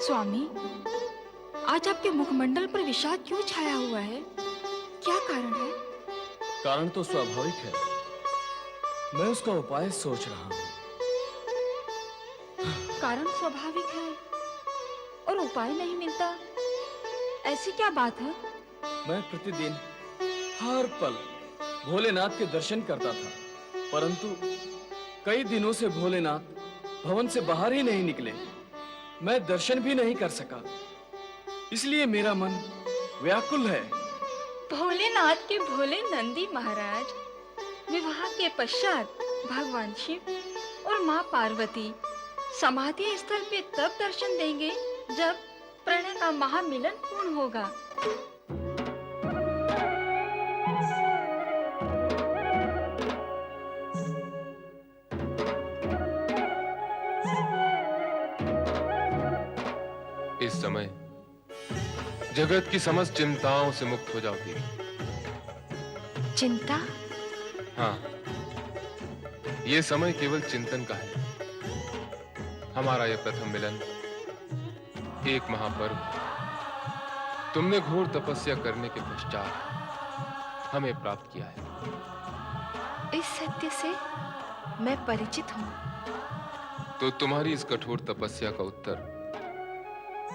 स्वामी, आज आपके मुखमंडल पर विषाद क्यों छाया हुआ है? क्या कारण है? कारण तो स्वाभाविक है, मैं उसका उपाय सोच रहा हूँ। कारण स्वाभाविक है और उपाय नहीं मिलता, ऐसी क्या बात है? मैं प्रतिदिन हर पल भोलेनाथ के दर्शन करता था, परंतु कई दिनों से भोलेनाथ भवन से बाहर ही नहीं निकले। मैं दर्शन भी नहीं कर सका, इसलिए मेरा मन व्याकुल है। भोलेनाथ के भोले नंदी महाराज विवाह के पश्चात भगवान शिव और माँ पार्वती समाधि स्थल पे तब दर्शन देंगे जब प्रणय का महामिलन पूर्ण होगा। इस समय जगत की समस्त चिंताओं से मुक्त हो जाओगी। चिंता? हाँ, ये समय केवल चिंतन का है। हमारा यह प्रथम मिलन एक महापर्व, तुमने घोर तपस्या करने के पश्चात हमें प्राप्त किया है। इस सत्य से मैं परिचित हूँ। तो तुम्हारी इस कठोर तपस्या का उत्तर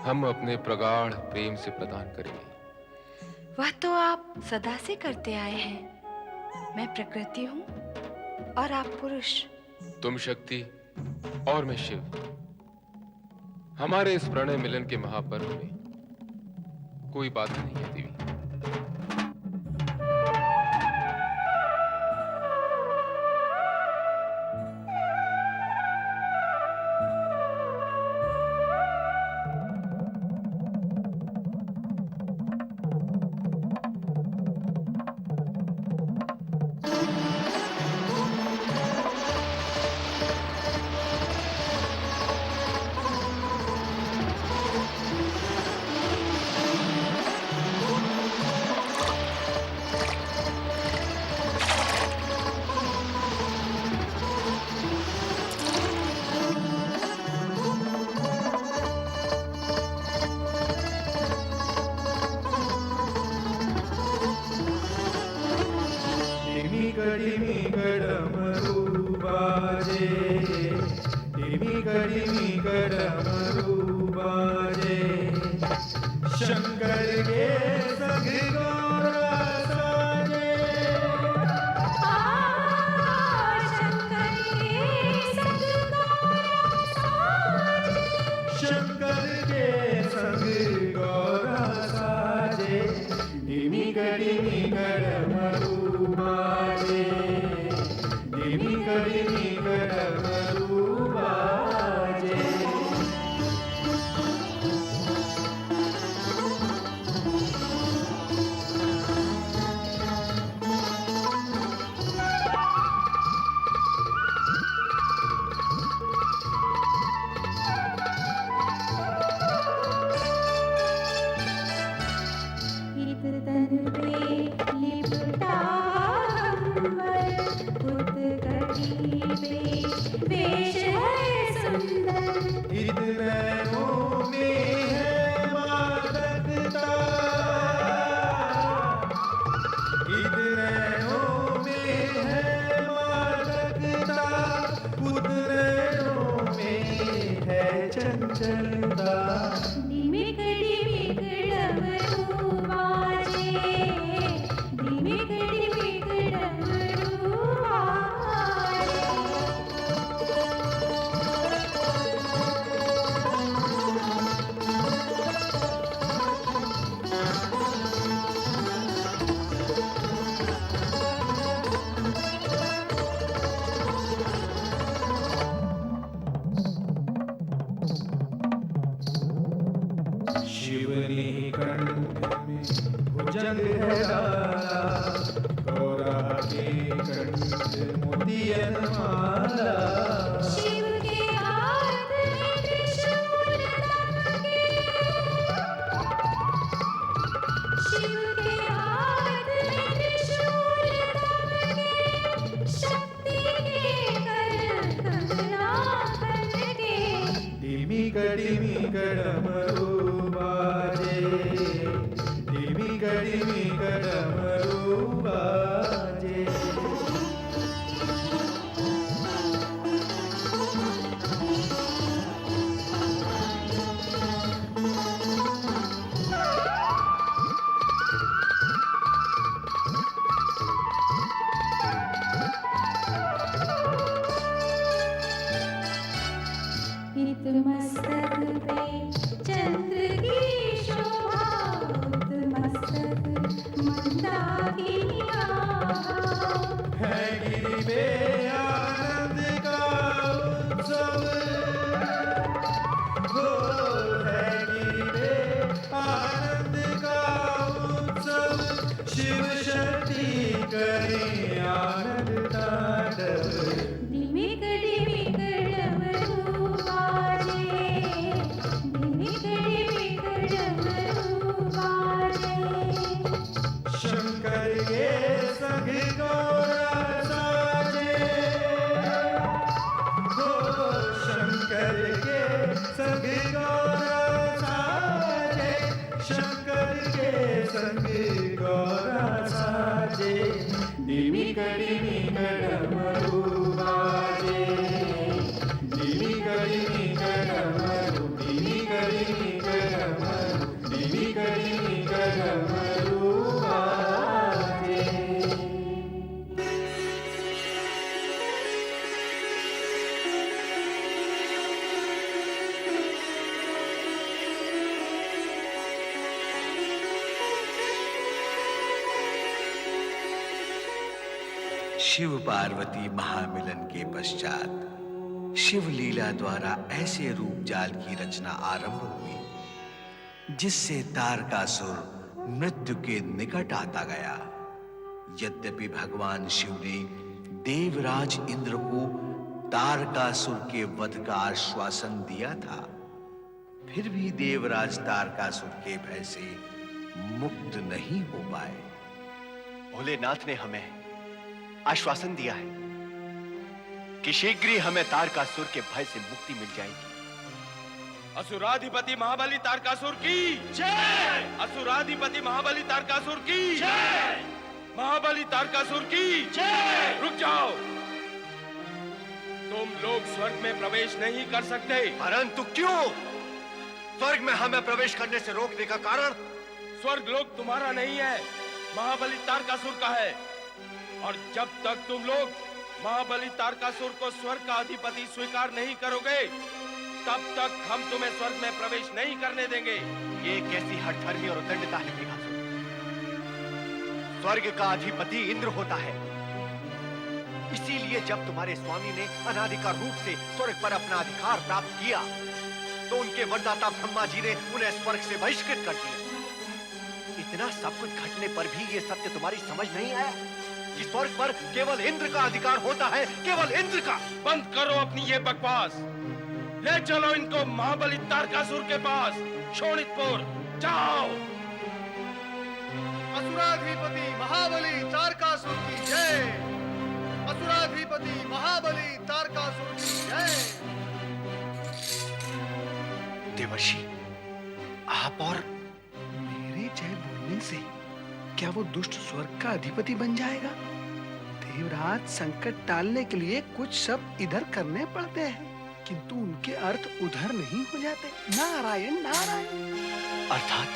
हम अपने प्रगाढ़ प्रेम से प्रदान करेंगे। वह तो आप सदा से करते आए हैं। मैं प्रकृति हूँ और आप पुरुष। तुम शक्ति और मैं शिव। हमारे इस प्रणय मिलन के महापर्व में कोई बात नहीं है देवी। शंकर के संग गौरा साजे, शंकर के संग गौरा साजे, शंकर के संग गौरा साजे, डिमी कड़ी कर मरु बाजे, डिमी कड़ी कर मरु बाजे। डिमिक डिमिक डमरू बाजे, डिमिक डिमिक डमरू बाजे। इत मस्तक पे चंद्र की शोभा, उत मस्तक मंदाकिनी आभा। है गिरि में आनंद का उत्सव, हो है गिरि में आनंद का उत्सव। शिव शक्ति करें आनंद तांडव। डिमिक डिमिक डमरू बाजे, डिमिक डिमिक डमरू बाजे। शंकर के संग गौरा साजे, हो शंकर के संग गौरा साजे, शंकर के संग गौरा साजे। डिमिक डिमिक डमरू बाजे, डिमिक डिमिक डमरू, डिमिक डिमिक डमरू, डिमिक डिमिक डमरू बाजे। शिव पार्वती महामिलन के पश्चात शिव लीला द्वारा ऐसे रूप जाल की रचना आरंभ हुई जिससे तारकासुर मृत्यु के निकट आता गया। यद्यपि भगवान शिव ने देवराज इंद्र को तारकासुर के वध का आश्वासन दिया था, फिर भी देवराज तारकासुर के भय से मुक्त नहीं हो पाए। भोलेनाथ ने हमें आश्वासन दिया है कि शीघ्र ही हमें तारकासुर के भय से मुक्ति मिल जाएगी। असुराधिपति महाबली तारकासुर की जय। असुराधिपति महाबली तारकासुर की जय। महाबली तारकासुर की जय। रुक जाओ, तुम लोग स्वर्ग में प्रवेश नहीं कर सकते। परंतु क्यों? स्वर्ग में हमें प्रवेश करने से रोकने का कारण? स्वर्ग लोक तुम्हारा नहीं है, महाबली तारकासुर का है। और जब तक तुम लोग महाबली तारकासुर को स्वर्ग का अधिपति स्वीकार नहीं करोगे, तब तक हम तुम्हें स्वर्ग में प्रवेश नहीं करने देंगे। ये कैसी हठधर्मी और उद्दंडता है मेघासुर? स्वर्ग का अधिपति इंद्र होता है, इसीलिए जब तुम्हारे स्वामी ने अनाधिकार रूप से स्वर्ग पर अपना अधिकार प्राप्त किया, तो उनके वरदाता ब्रह्मा जी ने उन्हें स्वर्ग से बहिष्कृत कर दिया। इतना सब कुछ घटने पर भी ये सत्य तुम्हारी समझ नहीं आया कि स्वर्ग पर केवल इंद्र का अधिकार होता है, केवल इंद्र का। बंद करो अपनी ये बकवास, ले चलो इनको महाबली तारकासुर के पास। शोणितपुर जाओ। असुराधिपति महाबली तारकासुर की जय। असुराधिपति महाबली तारकासुर की जय। देवर्षि, आप और मेरे जय बोलने से क्या वो दुष्ट स्वर्ग का अधिपति बन जाएगा? देवराज, संकट टालने के लिए कुछ शब्द इधर करने पड़ते हैं, किंतु उनके अर्थ उधर नहीं हो जाते। नारायण नारायण। अर्थात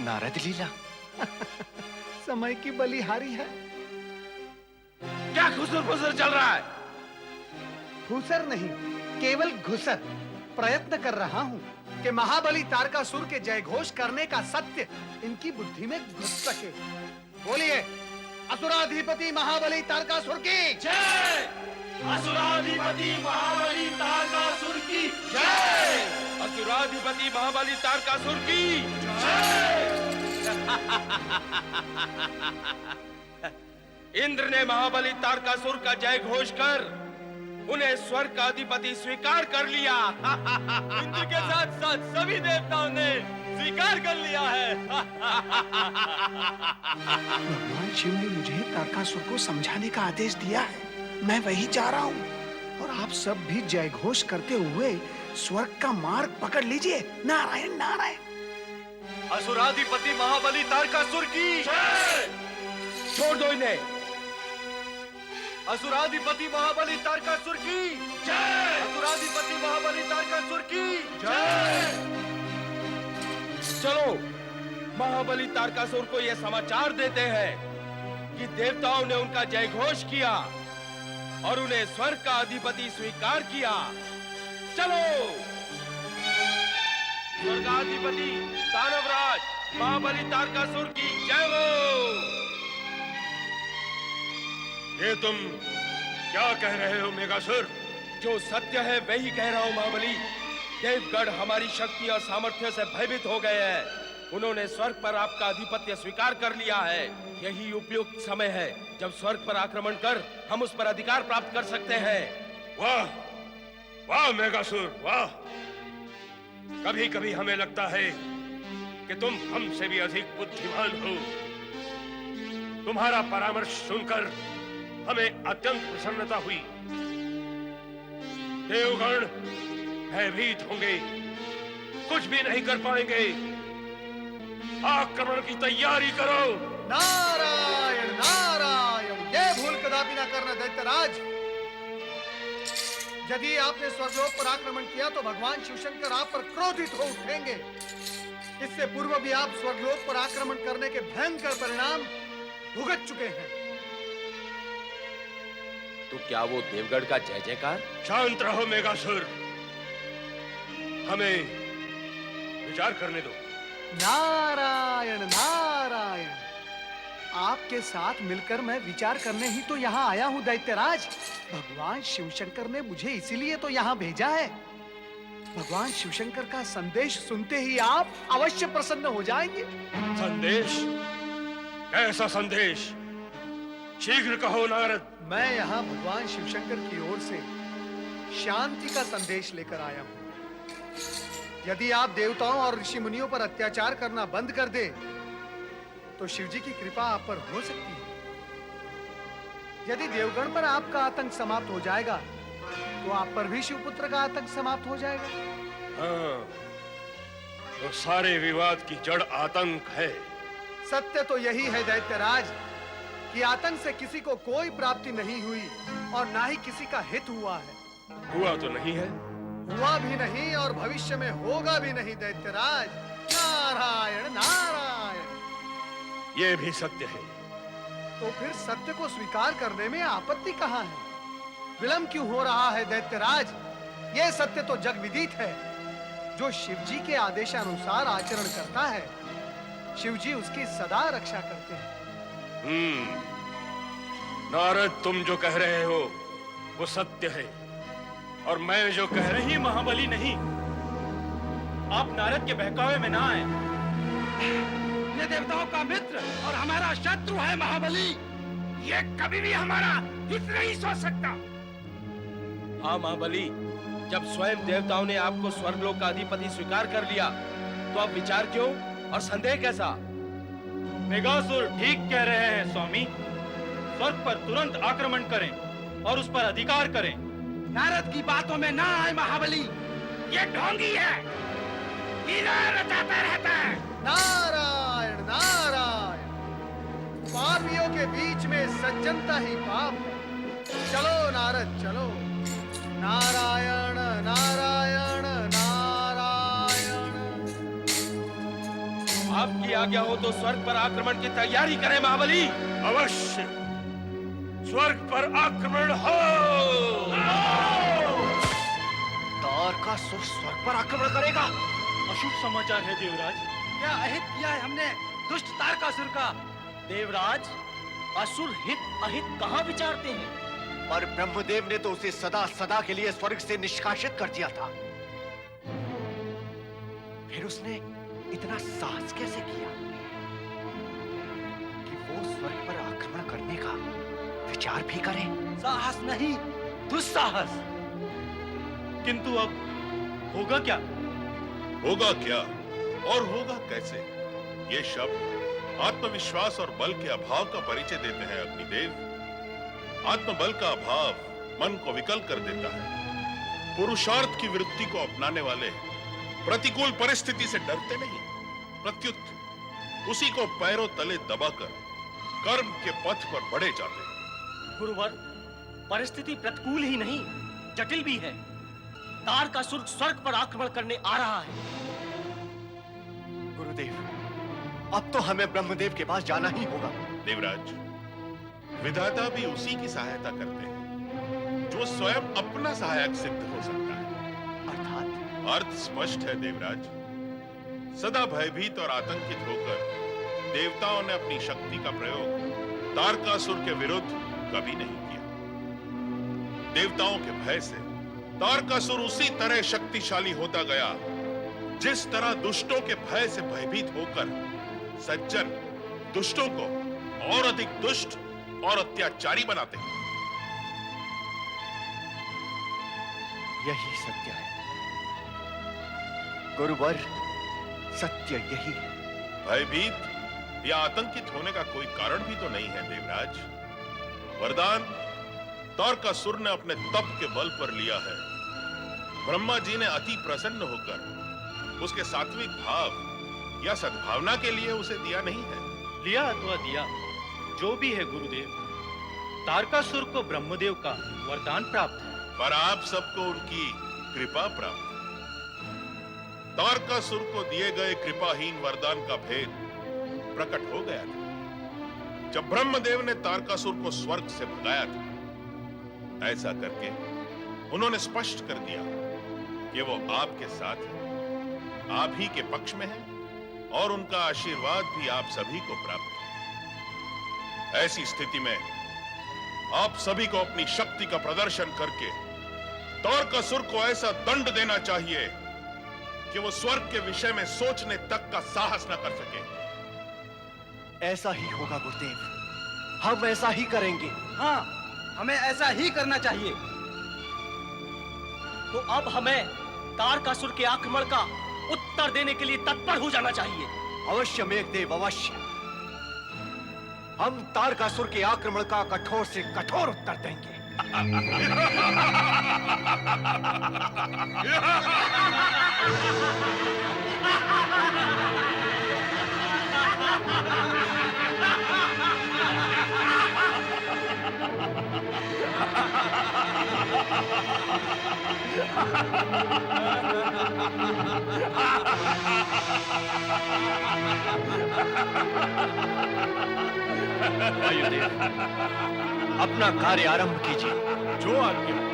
नारद लीला। समय की बलिहारी है। क्या खुसर फुसर चल रहा है? घुसर नहीं, केवल घुसर। प्रयत्न कर रहा हूँ कि महाबली तारकासुर के जय घोष करने का सत्य इनकी बुद्धि में घुस सके। बोलिए, असुराधिपति महाबली तारकासुर की जय। असुराधिपति महाबली तारकासुर की जय। असुराधिपति महाबली तारकासुर की जय। इंद्र ने महाबली तारकासुर का जय घोष कर उन्हें स्वर्ग का अधिपति स्वीकार कर लिया। इंद्र के साथ साथ सभी देवताओं ने स्वीकार कर लिया है। भगवान शिव ने मुझे तारकासुर को समझाने का आदेश दिया है, मैं वही जा रहा हूँ। और आप सब भी जय घोष करते हुए स्वर्ग का मार्ग पकड़ लीजिए। नारायण नारायण। असुराधिपति महाबली तारकासुर की छोड़ दो इन्हें। असुराधिपति महाबली तारकासुर की जय। असुराधिपति महाबली तारकासुर की जय। चलो महाबली तारकासुर को यह समाचार देते हैं कि देवताओं ने उनका जय घोष किया और उन्हें स्वर्ग का अधिपति स्वीकार किया। चलो। स्वर्गाधिपति दानवराज महाबली तारकासुर की जय हो। ये तुम क्या कह रहे हो मेघासुर? जो सत्य है वही कह रहा हूं महाबली। देवगढ़ हमारी शक्ति और सामर्थ्य से भयभीत हो गए हैं। उन्होंने स्वर्ग पर आपका आधिपत्य स्वीकार कर लिया है। यही उपयुक्त समय है जब स्वर्ग पर आक्रमण कर हम उस पर अधिकार प्राप्त कर सकते हैं। वाह वाह मेघासुर वाह। कभी कभी हमें लगता है कि तुम हमसे भी अधिक बुद्धिमान हो। तुम्हारा परामर्श सुनकर हमें अत्यंत प्रसन्नता हुई। देवगण भयभीत होंगे, कुछ भी नहीं कर पाएंगे। आक्रमण की तैयारी करो। नारायण नारायण। ये भूल कदापि ना करना दैत्यराज। यदि आपने स्वर्गलोक पर आक्रमण किया तो भगवान शिवशंकर आप पर क्रोधित हो उठेंगे। इससे पूर्व भी आप स्वर्गलोक पर आक्रमण करने के भयंकर परिणाम भुगत चुके हैं। तो क्या वो देवगढ़ का जय जयकार? शांत रहो मेघासुर, हमें विचार करने दो। नारायण नारायण। आपके साथ मिलकर मैं विचार करने ही तो यहाँ आया हूँ दैत्यराज। भगवान शिवशंकर ने मुझे इसीलिए तो यहाँ भेजा है। भगवान शिवशंकर का संदेश सुनते ही आप अवश्य प्रसन्न हो जाएंगे। संदेश? कैसा संदेश? शीघ्र कहो नारद। मैं यहाँ भगवान शिवशंकर की ओर से शांति का संदेश लेकर आया हूँ। यदि आप देवताओं और ऋषि मुनियों पर अत्याचार करना बंद कर दे तो शिवजी की कृपा आप पर हो सकती है। यदि देवगण पर आपका आतंक समाप्त हो जाएगा तो आप पर भी शिवपुत्र का आतंक समाप्त हो जाएगा। हाँ, तो सारे विवाद की जड़ आतंक है। सत्य तो यही है दैत्यराज कि आतंक से किसी को कोई प्राप्ति नहीं हुई और ना ही किसी का हित हुआ है। हुआ तो नहीं है, हुआ भी नहीं और भविष्य में होगा भी नहीं दैत्यराज। नारायण नारायण। ये भी सत्य है। तो फिर सत्य को स्वीकार करने में आपत्ति कहाँ है? विलंब क्यों हो रहा है दैत्यराज? ये सत्य तो जग विदित है। जो शिवजी के आदेशानुसार आचरण करता है शिवजी उसकी सदा रक्षा करते हैं। नारद, तुम जो कह रहे हो वो सत्य है और मैं जो कह रही। नहीं महाबली नहीं, आप नारद के बहकावे में ना आए। ये देवताओं का मित्र और हमारा शत्रु है महाबली। ये कभी भी हमारा हित नहीं सोच सकता। हाँ महाबली, जब स्वयं देवताओं ने आपको स्वर्गलोक का अधिपति स्वीकार कर लिया तो अब विचार क्यों और संदेह कैसा? मेघासुर ठीक कह रहे हैं स्वामी। स्वर्ग पर तुरंत आक्रमण करें और उस पर अधिकार करें। नारद की बातों में ना आए महाबली। ये ढोंगी है, हीरा रचाता रहता है। नारायण नारायण। पापियों के बीच में सज्जनता ही पाप है। चलो नारद चलो। नारायण नारायण नारायण। आपकी आज्ञा हो तो स्वर्ग पर आक्रमण की तैयारी करें महाबली। अवश्य स्वर्ग पर आक्रमण हो। तारकासुर स्वर्ग पर आक्रमण करेगा। अशुभ समाचार है देवराज। क्या अहित किया है हमने दुष्ट तारकासुर का? देवराज, असुर हित अहित कहाँ विचारते हैं? पर ब्रह्मदेव ने तो उसे सदा सदा के लिए स्वर्ग से निष्कासित कर दिया था। फिर उसने इतना साहस कैसे किया कि वो स्वर्ग पर आक्रमण करने का विचार भी करे? साहस नहीं, दुस्साहस। किंतु अब होगा क्या? होगा क्या और होगा कैसे? ये शब्द आत्मविश्वास और बल के अभाव का परिचय देते हैं अग्निदेव। आत्मबल का अभाव मन को विकल कर देता है। पुरुषार्थ की वृत्ति को अपनाने वाले प्रतिकूल परिस्थिति से डरते नहीं, प्रत्युत उसी को पैरों तले दबाकर कर्म के पथ पर बढ़े जाते हैं। गुरुवर, परिस्थिति प्रतिकूल ही नहीं, जटिल भी है। तारकासुर स्वर्ग पर आक्रमण करने आ रहा है। गुरुदेव, अब तो हमें ब्रह्मदेव के पास जाना ही होगा। देवराज, विधाता भी उसी की सहायता करते हैं जो स्वयं अपना सहायक सिद्ध हो सकता है। अर्थात? अर्थ स्पष्ट है देवराज। सदा भयभीत और आतंकित होकर देवताओं ने अपनी शक्ति का प्रयोग तारकासुर के विरुद्ध कभी नहीं किया। देवताओं के भय से तारकासुर उसी तरह शक्तिशाली होता गया जिस तरह दुष्टों के भय से भयभीत होकर सज्जन दुष्टों को और अधिक दुष्ट और अत्याचारी बनाते हैं। यही सत्य है गुरुवर, सत्य यही है। भयभीत या आतंकित होने का कोई कारण भी तो नहीं है देवराज। वरदान तारकासुर ने अपने तप के बल पर लिया है। ब्रह्मा जी ने अति प्रसन्न होकर उसके सात्विक भाव या सद्भावना के लिए उसे दिया नहीं है। लिया अथवा दिया, जो भी है गुरुदेव, तारकासुर को ब्रह्मदेव का वरदान प्राप्त है। पर आप सबको उनकी कृपा प्राप्त है। तारकासुर को दिए गए कृपाहीन वरदान का भेद प्रकट हो गया था जब ब्रह्मदेव ने तारकासुर को स्वर्ग से भगाया था। ऐसा करके उन्होंने स्पष्ट कर दिया कि वो आपके साथ है, आप ही के पक्ष में है और उनका आशीर्वाद भी आप सभी को प्राप्त है। ऐसी स्थिति में आप सभी को अपनी शक्ति का प्रदर्शन करके तारकासुर को ऐसा दंड देना चाहिए कि वो स्वर्ग के विषय में सोचने तक का साहस न कर सके। ऐसा ही होगा गुरुदेव, हम ऐसा ही करेंगे। हाँ, हमें ऐसा ही करना चाहिए। तो अब हमें तारकासुर के आक्रमण का उत्तर देने के लिए तत्पर हो जाना चाहिए। अवश्य मेघदेव, अवश्य। हम तारकासुर के आक्रमण का कठोर से कठोर उत्तर देंगे। वायुदेव, अपना कार्य आरंभ कीजिए। जो आज्ञा।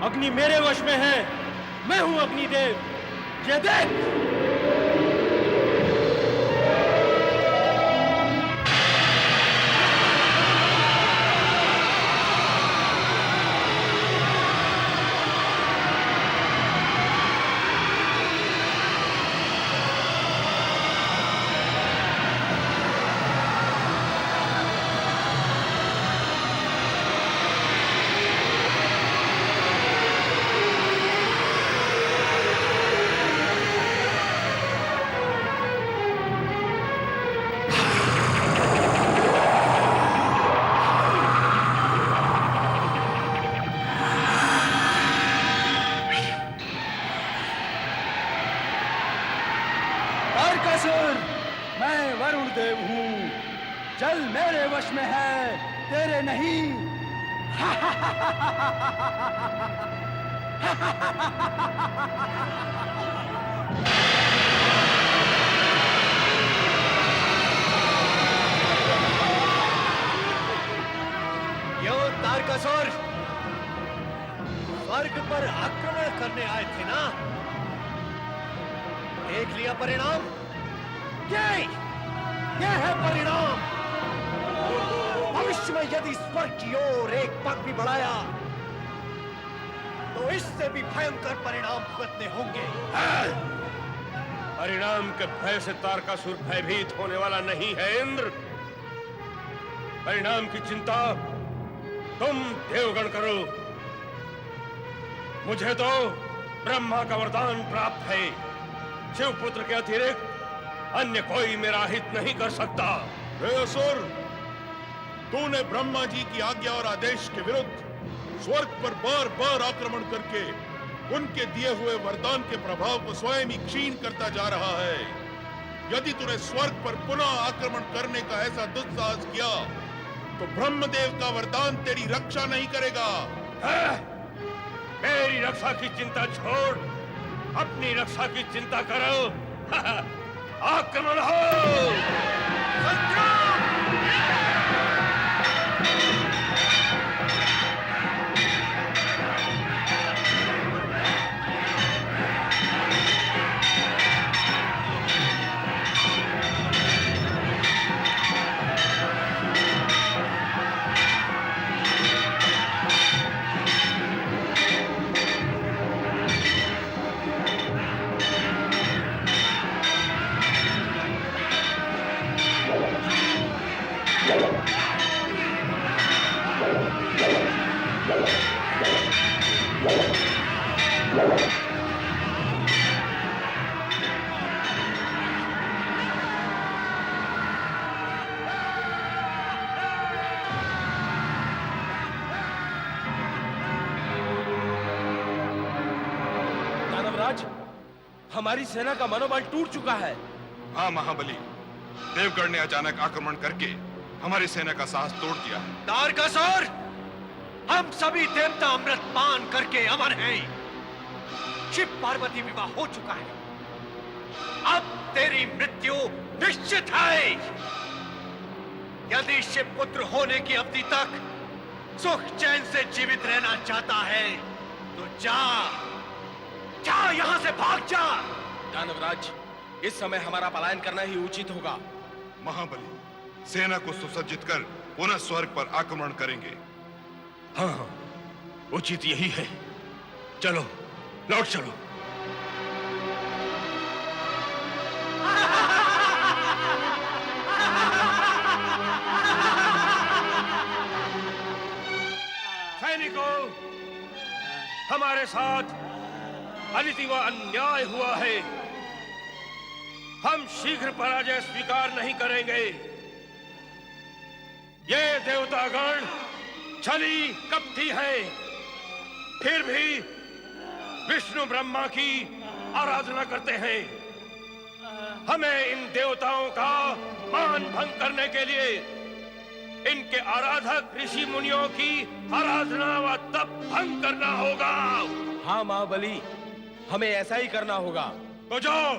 अग्नि मेरे वश में है, मैं हूं अग्निदेव। ये देख। जल मेरे वश में है, तेरे नहीं। क्यों तारकासुर, स्वर्ग पर आक्रमण करने आए थे ना? देख लिया परिणाम? ये है परिणाम। भविष्य में यदि स्वर्ग की ओर एक पग भी बढ़ाया तो इससे भी भयंकर परिणाम भुगतने होंगे। परिणाम के भय से तारकासुर भयभीत होने वाला नहीं है इंद्र। परिणाम की चिंता तुम देवगण करो। मुझे तो ब्रह्मा का वरदान प्राप्त है। शिवपुत्र के अतिरिक्त अन्य कोई मेरा हित नहीं कर सकता। हे असुर, तूने ब्रह्मा जी की आज्ञा और आदेश के विरुद्ध स्वर्ग पर बार बार आक्रमण करके उनके दिए हुए वरदान के प्रभाव को स्वयं ही क्षीण करता जा रहा है। यदि तूने स्वर्ग पर पुनः आक्रमण करने का ऐसा दुस्साहस किया तो ब्रह्मदेव का वरदान तेरी रक्षा नहीं करेगा। मेरी रक्षा की चिंता छोड़, अपनी रक्षा की चिंता करो। आक्रमण हो! दानवराज, हमारी सेना का मनोबल टूट चुका है। हाँ महाबली, देवगढ़ ने अचानक आक्रमण करके हमारी सेना का साहस तोड़ दिया है। तारकासुर, हम सभी देवता अमृत पान करके अमर हैं। शिव पार्वती विवाह हो चुका है। अब तेरी मृत्यु निश्चित है। यदि शिव पुत्र होने की अवधि तक सुख चैन से जीवित रहना चाहता है तो जा यहां से भाग जा। दानवराज, इस समय हमारा पलायन करना ही उचित होगा। महाबली, सेना को सुसज्जित कर पुनः स्वर्ग पर आक्रमण करेंगे। हाँ, उचित यही है। चलो, लौट चलो। सैनिकों, हमारे साथ अनिति व अन्याय हुआ है। हम शीघ्र पराजय स्वीकार नहीं करेंगे। ये देवतागण छली कपटी है, फिर भी विष्णु ब्रह्मा की आराधना करते हैं। हमें इन देवताओं का मान भंग करने के लिए इनके आराधक ऋषि मुनियों की आराधना व तप भंग करना होगा। हाँ महाबली, हमें ऐसा ही करना होगा। तो जाओ,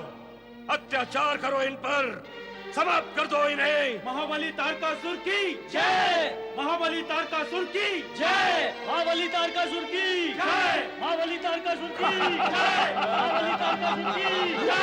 अत्याचार करो इन पर, समाप्त कर दो इन्हें। महाबली तारकासुर की जय। महाबली तारकासुर की जय। महाबली तारकासुर की जय। महाबली तारकासुर की जय। महाबली तारकासुर की जय।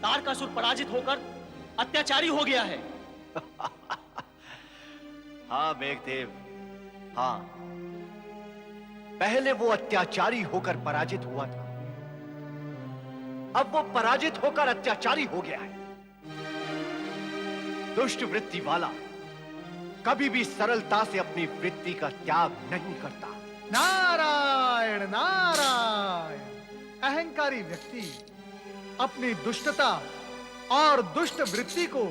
तारकासुर पराजित होकर अत्याचारी हो गया है। हाँ मेघदेव, हाँ, पहले वो अत्याचारी होकर पराजित हुआ था, अब वो पराजित होकर अत्याचारी हो गया है। दुष्ट वृत्ति वाला कभी भी सरलता से अपनी वृत्ति का त्याग नहीं करता। नारायण नारायण। अहंकारी व्यक्ति अपनी दुष्टता और दुष्ट वृत्ति को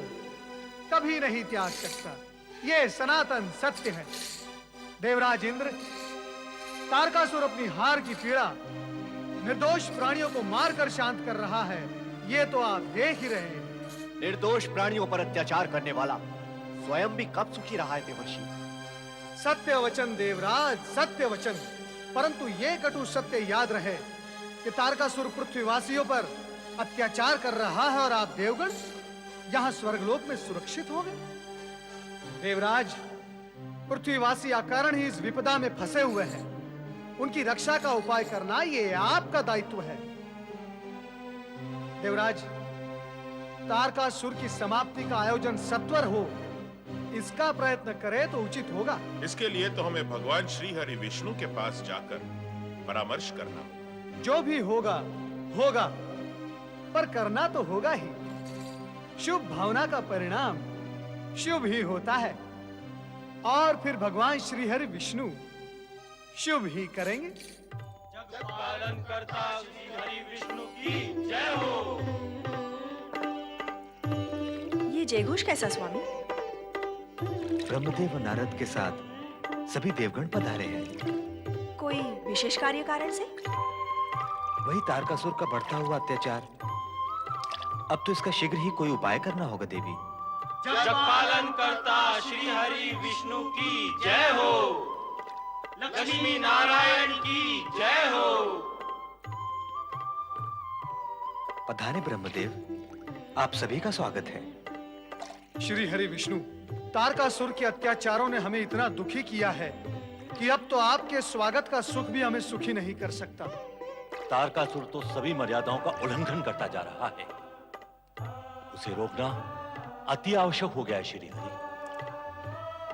कभी नहीं त्याग सकता। यह सनातन सत्य है। देवराज इंद्र, तारकासुर अपनी हार की पीड़ा निर्दोष प्राणियों को मारकर शांत कर रहा है, ये तो आप देख ही रहे हैं। निर्दोष प्राणियों पर अत्याचार करने वाला स्वयं भी कब सुखी रहा है देवर्षि? सत्य वचन देवराज, सत्य वचन। परंतु ये कटु सत्य याद रहे कि तारकासुर पृथ्वीवासियों पर अत्याचार कर रहा है और आप देवगण यहां स्वर्गलोक में सुरक्षित हो गए। देवराज, पृथ्वीवासी अकारण ही इस विपदा में फंसे हुए हैं। उनकी रक्षा का उपाय करना ये आपका दायित्व है। देवराज, तारकासुर की समाप्ति का आयोजन सत्वर हो, इसका प्रयत्न करें तो उचित होगा। इसके लिए तो हमें भगवान श्री हरि विष्णु के पास जाकर परामर्श करना होगा। जो भी होगा होगा, पर करना तो होगा ही। शुभ भावना का परिणाम शुभ ही होता है, और फिर भगवान श्री हरि विष्णु शुभ ही करेंगे। जग पालन करता श्री हरि विष्णु की जय हो। ये जयघोष कैसा स्वामी? ब्रह्मदेव और नारद के साथ सभी देवगण पधारे हैं। कोई विशेष कार्य कारण से? वही तारकासुर का बढ़ता हुआ अत्याचार। अब तो इसका शीघ्र ही कोई उपाय करना होगा देवी। जग पालन करता श्री हरि विष्णु की जय हो। लक्ष्मी नारायण की जय हो। पधारे ब्रह्मदेव, आप सभी का स्वागत है। श्री हरि विष्णु, तारकासुर के अत्याचारों ने हमें इतना दुखी किया है कि अब तो आपके स्वागत का सुख भी हमें सुखी नहीं कर सकता। तारकासुर तो सभी मर्यादाओं का उल्लंघन करता जा रहा है। उसे रोकना अति आवश्यक हो गया है श्री हरि।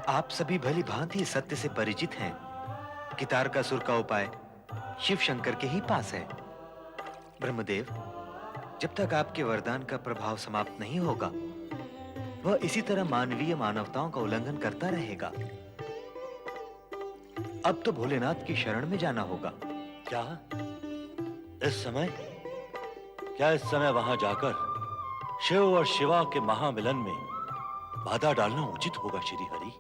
आप सभी भली भांति इस सत्य से परिचित हैं कि तारकासुर का उपाय शिव शंकर के ही पास है। ब्रह्मदेव, जब तक आपके वरदान का प्रभाव समाप्त नहीं होगा, वह इसी तरह मानवीय मानवताओं का उल्लंघन करता रहेगा। अब तो भोलेनाथ की शरण में जाना होगा। क्या इस समय वहां जाकर शिव और शिवा के महामिलन में बाधा डालना उचित होगा श्री हरि?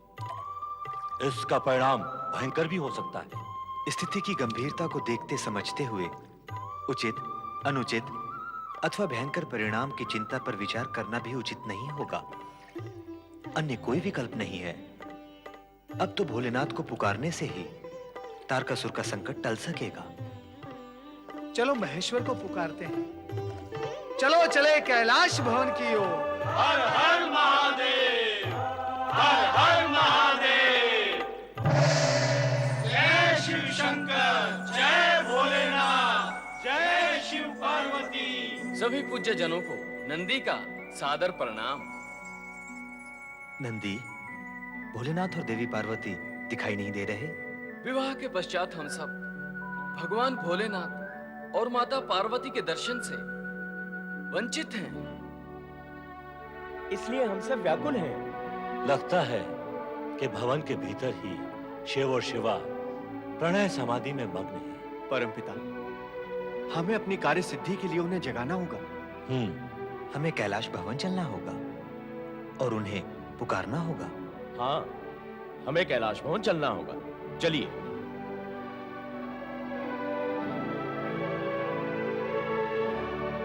इसका परिणाम भयंकर भी हो सकता है। स्थिति की गंभीरता को देखते समझते हुए उचित, अनुचित अथवा भयंकर परिणाम की चिंता पर विचार करना भी उचित नहीं होगा। अन्य कोई विकल्प नहीं है। अब तो भोलेनाथ को पुकारने से ही तारकासुर का संकट टल सकेगा। चलो महेश्वर को पुकारते हैं। चलो चले कैलाश भवन की ओर। हर हर महादेव, हर हर महादेव। जय शिव शंकर, जय भोलेनाथ, जय शिव पार्वती। सभी पूज्य जनों को नंदी का सादर प्रणाम। नंदी, भोलेनाथ और देवी पार्वती दिखाई नहीं दे रहे। विवाह के पश्चात हम सब भगवान भोलेनाथ और माता पार्वती के दर्शन से वंचित हैं। इसलिए हम सब व्याकुल हैं। लगता है कि भवन के भीतर ही शिव और शिवा प्रणय समाधि में मग्न हैं। परमपिता, हमें अपनी कार्य सिद्धि के लिए उन्हें जगाना होगा। हमें कैलाश भवन चलना होगा और उन्हें पुकारना होगा। हाँ, हमें कैलाश भवन चलना होगा। चलिए।